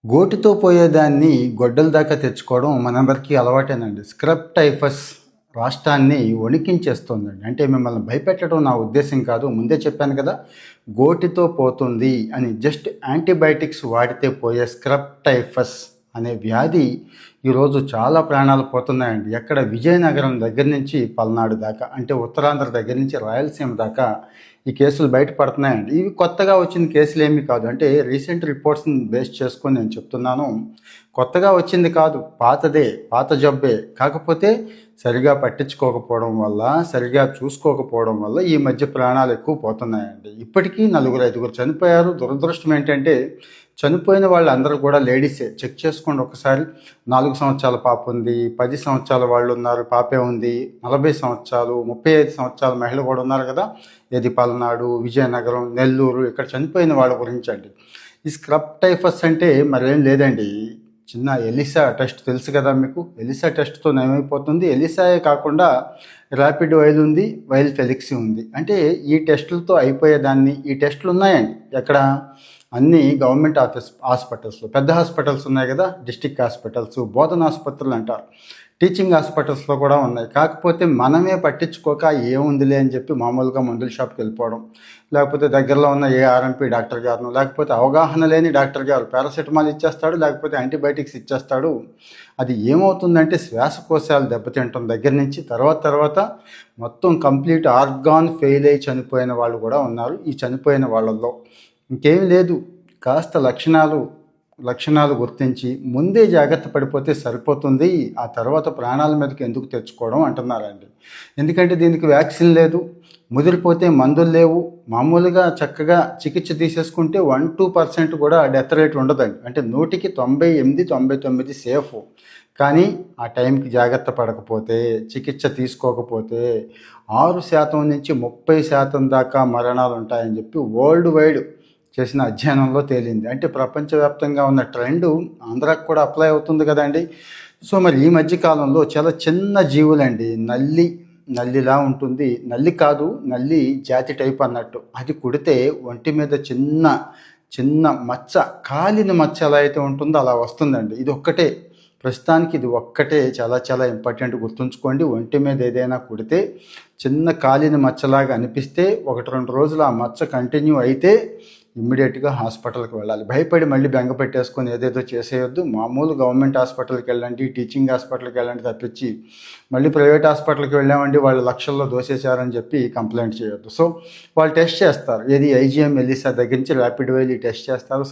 గోటితో పోయేదాన్ని గొడ్డల దాకా తెచ్చుకోవడం మనందరికీ అలవాటేనండి. స్క్రబ్ టైఫస్ రాష్ట్రాన్ని వణికించేస్తోందండి. అంటే మిమ్మల్ని భయపెట్టడం నా ఉద్దేశ్యం కాదు. ముందే చెప్పాను కదా! గోటితో పోతుంది అని. జస్ట్ యాంటీబయాటిక్స్ వాడితే పోయే స్క్రబ్ టైఫస్ అనే వ్యాధి ఈరోజు చాలా ప్రాణాలు పోతున్నాయండి. ఎక్కడ విజయనగరం దగ్గర నుంచి పల్నాడు దాకా, అంటే ఉత్తరాంధ్ర దగ్గర నుంచి రాయలసీమ దాకా ఈ కేసులు బయటపడుతున్నాయండి. ఇవి కొత్తగా వచ్చిన కేసులు ఏమీ కాదు. అంటే రీసెంట్ రిపోర్ట్స్ని బేస్ చేసుకొని నేను చెప్తున్నాను. కొత్తగా వచ్చింది కాదు, పాతదే, పాత జబ్బే. కాకపోతే సరిగా పట్టించుకోకపోవడం వల్ల, సరిగా చూసుకోకపోవడం వల్ల ఈ మధ్య ప్రాణాలు ఎక్కువ పోతున్నాయండి. ఇప్పటికీ 4-5 చనిపోయారు. దురదృష్టం ఏంటంటే చనిపోయిన వాళ్ళందరూ కూడా లేడీసే. చెక్ చేసుకోండి ఒకసారి. 4 సంవత్సరాల పాప ఉంది, 10 సంవత్సరాల వాళ్ళు ఉన్నారు, పాపే ఉంది, 40 సంవత్సరాలు, 35 సంవత్సరాల మహిళ కూడా ఉన్నారు కదా. ఇది పల్నాడు, విజయనగరం, నెల్లూరు, ఇక్కడ చనిపోయిన వాళ్ళ గురించి అండి. ఈ స్క్రబ్ టైఫస్ అంటే మరేం లేదండి, చిన్న ఎలిసా టెస్ట్ తెలుసు కదా మీకు. ఎలిసా టెస్ట్తో ఏమైపోతుంది. ఎలిసాయే కాకుండా ర్యాపిడ్ వైల్ ఉంది, వైల్ ఫెలిక్సీ ఉంది. అంటే ఈ టెస్టులతో అయిపోయేదాన్ని, ఈ టెస్టులు ఉన్నాయండి ఎక్కడ, అన్నీ గవర్నమెంట్ హాస్పిటల్స్లో, పెద్ద హాస్పిటల్స్ ఉన్నాయి కదా, డిస్టిక్ హాస్పిటల్స్, బోధన ఆసుపత్రులు అంటారు, టీచింగ్ హాస్పిటల్స్లో కూడా ఉన్నాయి. కాకపోతే మనమే పట్టించుకోక ఏముందిలే అని చెప్పి మామూలుగా మందుల షాప్కి వెళ్ళిపోవడం, లేకపోతే దగ్గరలో ఉన్న ఏ ఆర్ఎంపీ డాక్టర్ గారును, లేకపోతే అవగాహన లేని డాక్టర్ గారు పారాసెటమాల్ ఇచ్చేస్తాడు, లేకపోతే యాంటీబయాటిక్స్ ఇచ్చేస్తాడు. అది ఏమవుతుందంటే శ్వాసకోశాలు దెబ్బతింటం దగ్గర నుంచి తర్వాత మొత్తం కంప్లీట్ ఆర్గాన్ ఫెయిల్ అయి చనిపోయిన వాళ్ళు కూడా ఉన్నారు. ఈ చనిపోయిన వాళ్ళల్లో ఇంకేం లేదు, కాస్త లక్షణాలు గుర్తించి ముందే జాగ్రత్త పడిపోతే సరిపోతుంది. ఆ తర్వాత ప్రాణాల మీదకి ఎందుకు తెచ్చుకోవడం అంటున్నారండి. ఎందుకంటే దీనికి వ్యాక్సిన్ లేదు, ముదిరిపోతే మందులు లేవు. మామూలుగా చక్కగా చికిత్స తీసేసుకుంటే 1-2% కూడా డెత్ రేట్ ఉండదండి. అంటే 100కి 98-99 సేఫ్. కానీ ఆ టైంకి జాగ్రత్త పడకపోతే, చికిత్స తీసుకోకపోతే 6% నుంచి 30% దాకా మరణాలు ఉంటాయని చెప్పి వరల్డ్ వైడ్ చేసిన అధ్యయనంలో తేలింది. అంటే ప్రపంచవ్యాప్తంగా ఉన్న ట్రెండ్ ఆంధ్రాకి కూడా అప్లై అవుతుంది కదండి. సో మరి ఈ మధ్య కాలంలో చాలా చిన్న జీవులండి, నల్లిలా ఉంటుంది, నల్లి కాదు, నల్లి జాతి టైప్ అన్నట్టు, అది కుడితే ఒంటి మీద చిన్న మచ్చ, కాలిన మచ్చ ఎలా అయితే ఉంటుందో అలా వస్తుందండి. ప్రస్తుతానికి ఇది ఒక్కటే చాలా ఇంపార్టెంట్, గుర్తుంచుకోండి. ఒంటి మీద ఏదైనా కుడితే చిన్న కాలిన మచ్చలాగా అనిపిస్తే 1-2 రోజులు ఆ మచ్చ కంటిన్యూ అయితే ఇమ్మీడియట్గా హాస్పిటల్కి వెళ్ళాలి. భయపడి మళ్ళీ బెంగ పెట్టేసుకొని ఏదేదో చేసేయొద్దు. మామూలు గవర్నమెంట్ హాస్పిటల్కి వెళ్ళండి, టీచింగ్ హాస్పిటల్కి వెళ్ళండి తప్పించి మళ్ళీ ప్రైవేట్ హాస్పిటల్కి వెళ్ళామండి వాళ్ళు లక్షల్లో దోసేశారని చెప్పి కంప్లైంట్ చేయొద్దు. సో వాళ్ళు టెస్ట్ చేస్తారు, ఏది ఐజీఎం ఎలిసా దగ్గర నుంచి ర్యాపిడ్ వైల్ టెస్ట్ చేస్తారు.